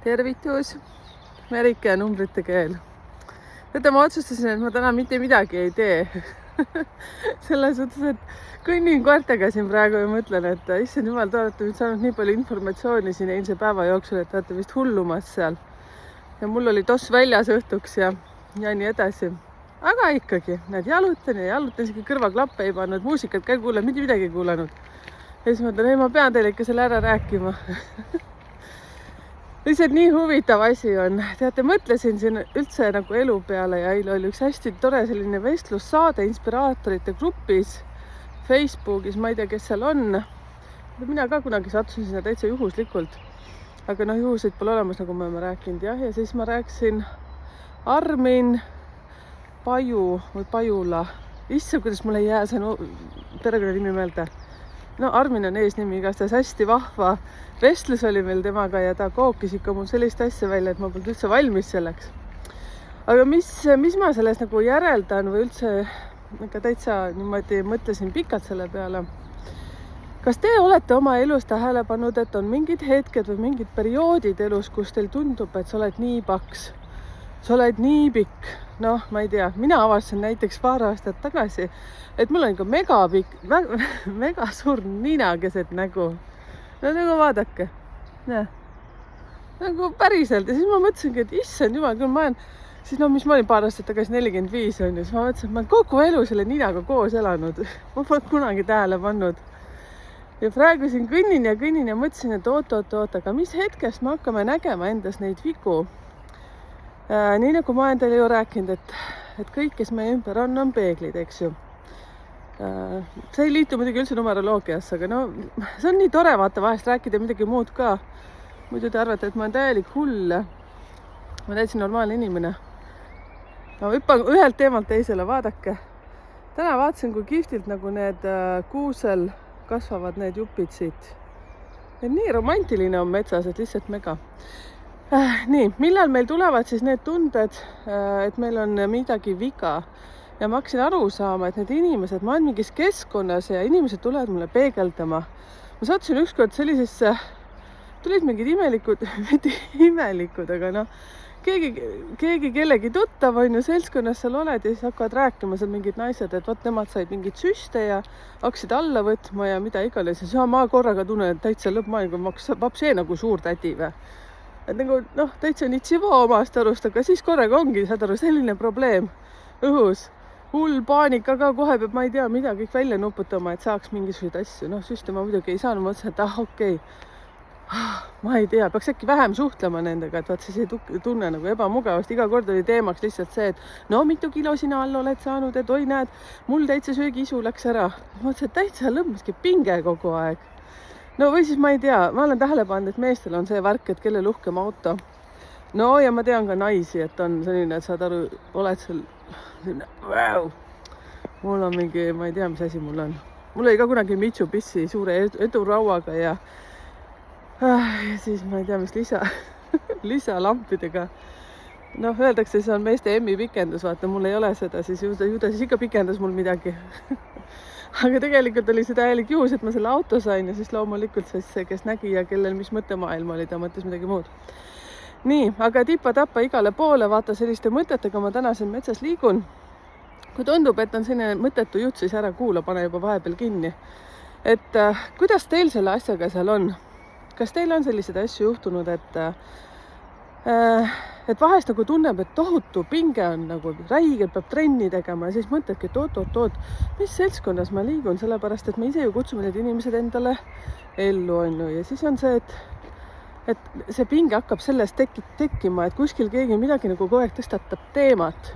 Tervitus, Merike ja numbrite keel. Teate, ma otsustasin, et ma täna mitte midagi ei tee. Selles suhtes, et kõnnin koertega siin praegu ja mõtlen, et issand jumal, te olete nüüd saanud nii palju informatsiooni siin eilse päeva jooksul, et te olete vist hullumas seal. Ja mul oli toss väljas õhtuks ja nii edasi. Aga ikkagi, näed, jalutan, isegi kõrvaklappe ei pannud, muusikat ka ei kuulanud, mitte midagi ei kuulanud. Ja siis mõtlen, ei, ma pean teile ikka selle ära rääkima. Lihtsalt nii huvitav asi on. Teate, mõtlesin siin üldse nagu elu peale ja eile oli üks hästi tore selline vestlussaade inspiraatorite grupis Facebookis, ma ei tea, kes seal on. Mina ka kunagi sattusin sinna täitsa juhuslikult. Aga juhuseid pole olemas, nagu me oleme rääkinud. Ja siis ma rääkisin Armin Paju või Pajula. Issa, kuidas mul ei jää see perekonnanimi meelde. No Armin on eesnimi, igastahes hästi vahva vestlus oli meil temaga ja ta kookis ikka mul sellist asja välja, et ma polnud üldse valmis selleks. Aga mis ma sellest nagu järeldan või üldse ikka täitsa niimoodi mõtlesin pikalt selle peale. Kas te olete oma elus tähele pannud, et on mingid hetked või mingid perioodid elus, kus teil tundub, et sa oled nii paks, sa oled nii pikk? Noh, ma ei tea, mina avastasin näiteks paar aastat tagasi, et mul on ikka mega suur nina keset nägu. No nagu vaadake. Nagu päriselt. Ja siis ma mõtlesingi, et issand jumal, kui ma olen, siis mis ma olin paar aastat tagasi 45 on, ja siis ma mõtlesin, et ma olen kogu elu selle ninaga koos elanud. Ma polnud kunagi tähele pannud. Ja praegu siin kõnnin ja mõtlesin, et oot, aga mis hetkest me hakkame nägema endas neid vigu? Nii nagu ma olen teile ju rääkinud, et kõik, kes meie ümber on peeglid, eks ju. See ei liitu muidugi üldse numeroloogiasse, aga see on nii tore vaata vahest rääkida midagi muud ka. Muidu te arvate, et ma olen täielik hull. Ma olen täitsa normaalne inimene. Ma hüppan ühelt teemalt teisele, vaadake. Täna vaatasin, kui kihvtilt nagu need kuusel kasvavad need jupid siit. Ja nii romantiline on metsas, et lihtsalt mega. Nii, millal meil tulevad siis need tunded, et meil on midagi viga ja ma hakkasin aru saama, et need inimesed, ma olen mingis keskkonnas ja inimesed tulevad mulle peegeldama. Ma sattusin ükskord sellisesse, tulid mingid imelikud, mitte imelikud, aga keegi kellegi tuttav on ju seltskonnas seal oled ja siis hakkavad rääkima seal mingid naised, et vaat nemad said mingid süste ja hakkasid alla võtma ja mida iganes. Ja ma korraga tunnen, et täitsa lõppmaailma vapsee nagu suur tädi või. Et nagu, täitsa nitsivo omast arust, aga siis korraga ongi, saad aru, selline probleem õhus. Hull paanika ka, kohe peab, ma ei tea, mida kõik välja nuputama, et saaks mingisuguseid asju. Süste ma muidugi ei saanud, mõtlesin, et okei. Ma ei tea, peaks äkki vähem suhtlema nendega, et vaat siis ei tunne nagu ebamugavast. Iga kord oli teemaks lihtsalt see, et mitu kilo sina all oled saanud, et oi näed, mul täitsa söögiisu läks ära. Mõtlesin, et täitsa lõmmaski pinge kogu aeg. Või siis ma ei tea, ma olen tähele pannud, et meestel on see värk, et kellel uhkem auto. Ja ma tean ka naisi, et on selline, et saad aru, oled seal selline, wow. Mul on mingi, ma ei tea, mis asi mul on. Mul oli ka kunagi Mitsubishi suure edurauaga ja siis ma ei tea, mis lisalampidega. Öeldakse, see on meeste emmi pikendus, vaata, mul ei ole seda, siis ju ta siis ikka pikendas mul midagi. Aga tegelikult oli see täielik juhus, et ma selle auto sain ja siis loomulikult see, kes nägi ja kellel mis mõttemaailm oli, ta mõtles midagi muud. Nii, aga tippa-tappa igale poole, vaata selliste mõtetega ma täna siin metsas liigun. Kui tundub, et on selline mõttetu jutt, siis ära kuula, pane juba vahepeal kinni. Et kuidas teil selle asjaga seal on? Kas teil on sellised asju juhtunud, et vahest nagu tunneb, et tohutu pinge on nagu räigelt peab trenni tegema ja siis mõtledki, et oot, mis seltskonnas ma liigun, sellepärast, et me ise ju kutsume need inimesed endale ellu on ju. Ja siis on see, et see pinge hakkab sellest tekkima, et kuskil keegi midagi nagu kogu aeg tõstatab teemat.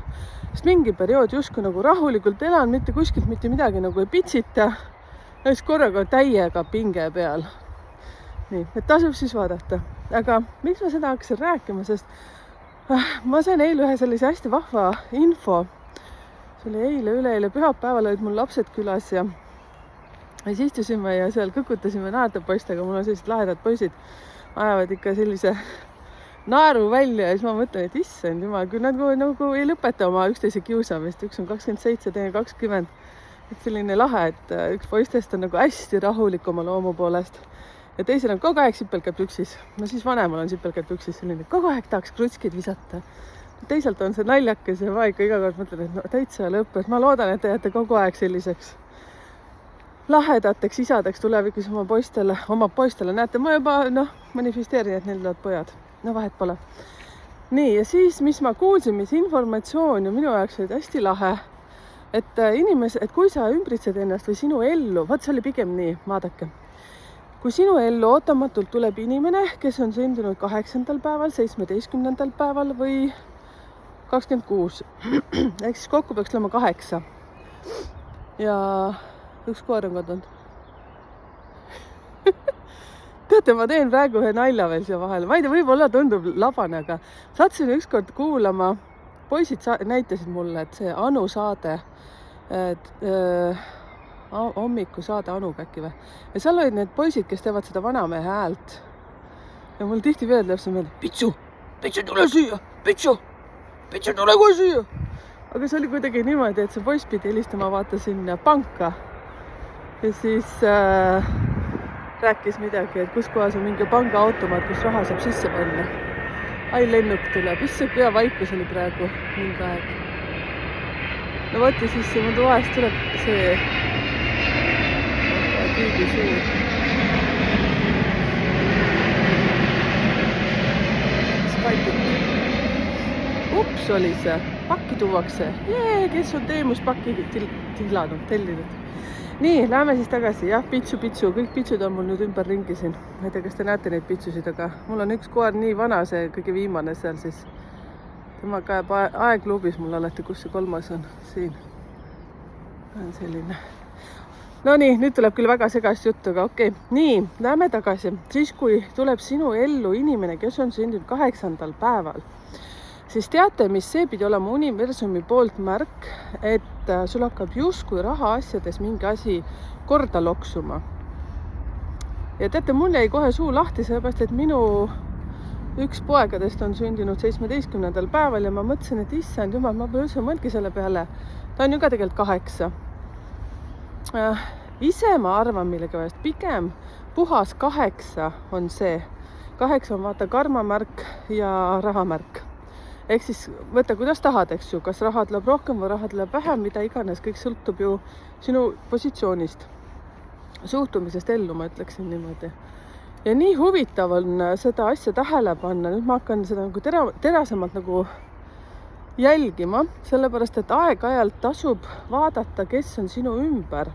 Sest mingi periood justkui nagu rahulikult elan, mitte kuskilt mitte midagi nagu ei pitsita ja siis korraga täiega pinge peal. Nii, et tasub siis vaadata. Aga miks ma seda hakkasin rääkima, sest ma sain eile ühe sellise hästi vahva info. See oli üleeile pühapäeval olid mul lapsed külas ja siis istusime ja seal kõkutasime naerdapoistega. Mul on sellised lahedad poisid, ajavad ikka sellise naeru välja ja siis ma mõtlen, et issand jumal, kui nad nagu ei lõpeta oma üksteise kiusamist. Üks on 27, teine 20. Et selline lahe, et üks poistest on nagu hästi rahulik oma loomu poolest. ja teisel on kogu aeg sipelgapüksis. No siis vanemal on sipelgapüksis selline, kogu aeg tahaks krutskid visata. Teisalt on see naljakas ja ma ikka iga kord mõtlen, et no täitsa lõpp, et ma loodan, et te jääte kogu aeg selliseks lahedateks isadeks tulevikus oma poistele. Näete, ma juba manifesteerin, et neil tulevad pojad. No vahet pole. Nii, ja siis, mis ma kuulsin, mis informatsioon ja minu jaoks oli hästi lahe, et et kui sa ümbritsed ennast või sinu ellu, vaat see oli pigem nii, vaadake. Kui sinu ellu ootamatult tuleb inimene, kes on sündinud 8. päeval, 17. päeval või 26. Ehk siis kokku peaks olema 8. Ja üks koer on kadunud. Teate, ma teen praegu ühe nalja veel siia vahele. Ma ei tea, võib-olla tundub labane, aga sattusin ükskord kuulama. Poisid näitasid mulle, et see Anu saade, hommikusaade Anuga äkki või. Ja seal olid need poisid, kes teevad seda vanamehe häält. Ja mul tihti veel läheb see meelde, Pitsu tule süüa, Pitsu tule kohe süüa. Aga see oli kuidagi niimoodi, et see poiss pidi helistama vaata sinna panka. Ja siis rääkis midagi, et kus kohas on mingi pangaautomaat, kus raha saab sisse panna. Ai, lennuk tuleb. Issand, kui hea vaikus oli praegu mingi aeg. No võtta siis mu toast tuleb see tüübi suur. Spaituk. Ups oli see. Pakki tuuakse. Kes on Teemus pakki tellinud. Nii, läheme siis tagasi. Jah, pitsu. Kõik pitsud on mul nüüd ümber ringi siin. Ma ei tea, kas te näete neid pitsusid, aga mul on üks koer nii vana, see kõige viimane seal siis. Tema käib aegklubis mul alati, kus see 3. on. Siin on selline. No nii, nüüd tuleb küll väga segast juttu, aga okei. Nii, läheme tagasi. Siis, kui tuleb sinu ellu inimene, kes on sündinud 8. päeval, siis teate, mis see pidi olema universumi poolt märk, et sul hakkab justkui rahaasjades mingi asi korda loksuma. Ja teate, mul jäi kohe suu lahti, sellepärast, et minu üks poegadest on sündinud 17. päeval ja ma mõtlesin, et issand jumal, ma pole üldse mõelgi selle peale. Ta on ju ka tegelikult 8. Ise ma arvan millegipärast, pigem puhas 8 on see. 8 on vaata karmamärk ja rahamärk. Ehk siis võta, kuidas tahad, eks ju, kas raha tuleb rohkem või raha tuleb vähem, mida iganes, kõik sõltub ju sinu positsioonist, suhtumisest ellu, ma ütleksin niimoodi. Ja nii huvitav on seda asja tähele panna, nüüd ma hakkan seda nagu terasemalt nagu jälgima, sellepärast, et aeg-ajalt tasub vaadata, kes on sinu ümber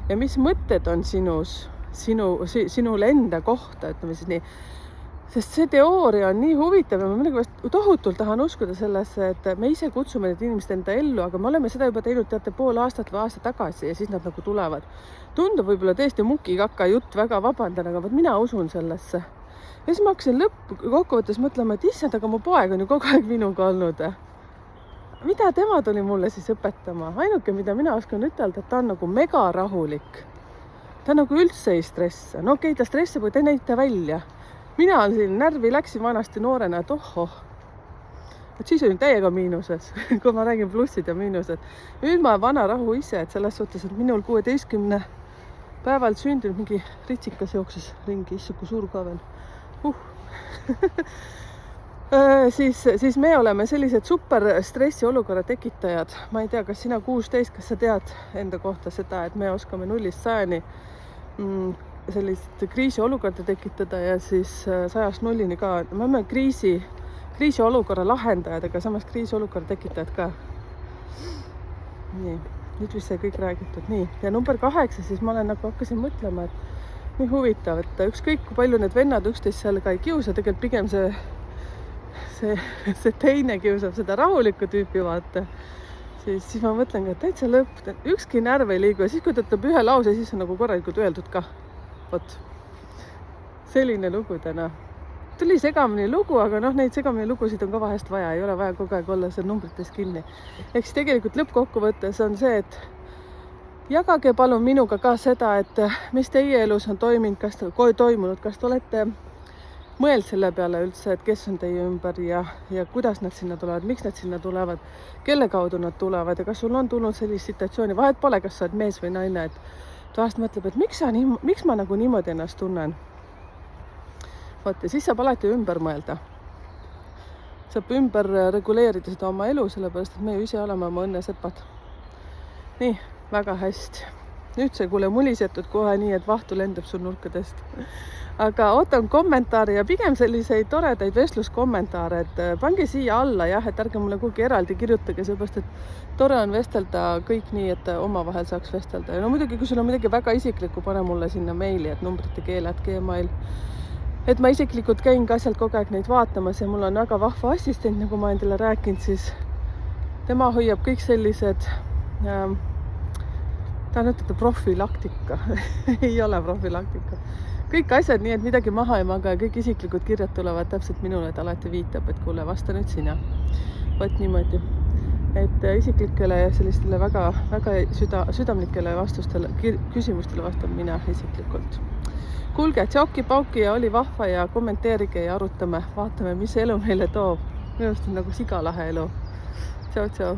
ja mis mõtted on sinul enda kohta, ütleme siis nii. Sest see teooria on nii huvitav ja ma millegipärast tohutult tahan uskuda sellesse, et me ise kutsume need inimesed enda ellu, aga me oleme seda juba teinud teate pool aastat või aasta tagasi ja siis nad nagu tulevad. Tundub võib-olla tõesti mukikaka jutt, väga vabandan, aga mina usun sellesse. Ja siis ma hakkasin lõppkokkuvõttes mõtlema, et issand, aga mu poeg on ju kogu aeg minuga olnud. Mida tema tuli mulle siis õpetama? Ainuke, mida mina oskan ütelda, et ta on nagu mega rahulik. Ta nagu üldse ei stressa. No okei, ta stressab, kui ta ei näita välja. Mina olen siin närvi läksin vanasti noorena, et ohoh. Et siis olin täiega miinuses, kui ma räägin plussid ja miinused. Nüüd ma vana rahu ise, et selles suhtes, et minul 16 päeval sündinud mingi ritsikas jookses ringi, issuku suur ka veel. Siis me oleme sellised super stressi olukorra tekitajad. Ma ei tea, kas sina 16, kas sa tead enda kohta seda, et me oskame 0-100 sellist kriisiolukorda tekitada ja siis 100-0 ka. Me oleme kriisiolukorra lahendajad, aga samas kriisiolukorra tekitajad ka. Nii, nüüd vist sai kõik räägitud. Nii, ja number 8, siis ma hakkasin mõtlema, et nii huvitav, et ükskõik kui palju need vennad üksteist seal ka ei kiusa, tegelikult pigem see teine kiusab seda rahulikku tüüpi vaata. Siis ma mõtlen, et täitsa lõpp, ükski närv ei liigu ja siis kui ta ütleb ühe lause, siis on nagu korralikult öeldud ka. Vot, selline lugu täna. Tuli segamini lugu, aga neid segamini lugusid on ka vahest vaja, ei ole vaja kogu aeg olla seal numbrites kinni. Ehk siis tegelikult lõppkokkuvõttes on see, et jagage palun minuga ka seda, et mis teie elus on toimunud, kas te olete mõeld selle peale üldse, et kes on teie ümber ja kuidas nad sinna tulevad, miks nad sinna tulevad, kelle kaudu nad tulevad ja kas sul on tulnud sellist situatsiooni, vahet pole, kas sa oled mees või naine, et vahest mõtleb, et miks ma nagu niimoodi ennast tunnen. vot, ja siis saab alati ümber mõelda. Saab ümber reguleerida seda oma elu, sellepärast, et me ju ise oleme oma õnnesepad. Nii, väga hästi. Nüüd see kuule mulisetud kohe nii, et vahtu lendab sul nurkadest. Aga ootan kommentaare ja pigem selliseid toredaid vestluskommentaare, et pange siia alla jah, et ärge mulle kuhugi eraldi kirjutage, seepärast, et tore on vestelda kõik nii, et omavahel saaks vestelda. Ja no muidugi, kui sul on midagi väga isiklikku, pane mulle sinna meili, et numbritekeel@gmail. Et ma isiklikult käin ka sealt kogu aeg neid vaatamas ja mul on väga vahva assistent, nagu ma endale rääkinud, siis tema hoiab kõik sellised ta ütleb profilaktika ei ole profilaktika. Kõik asjad nii, et midagi maha ei maga ja kõik isiklikud kirjad tulevad täpselt minule, et alati viitab, et kuule, vasta nüüd sina. Võt niimoodi. Et isiklikele ja sellistele väga südamlikele vastustele, küsimustele vastan mina isiklikult. Kuulge, tšauki-pauki ja oli vahva ja kommenteerige ja arutame, vaatame, mis elu meile toob. Minu arust on nagu sigalahe elu. Tšau, tšau.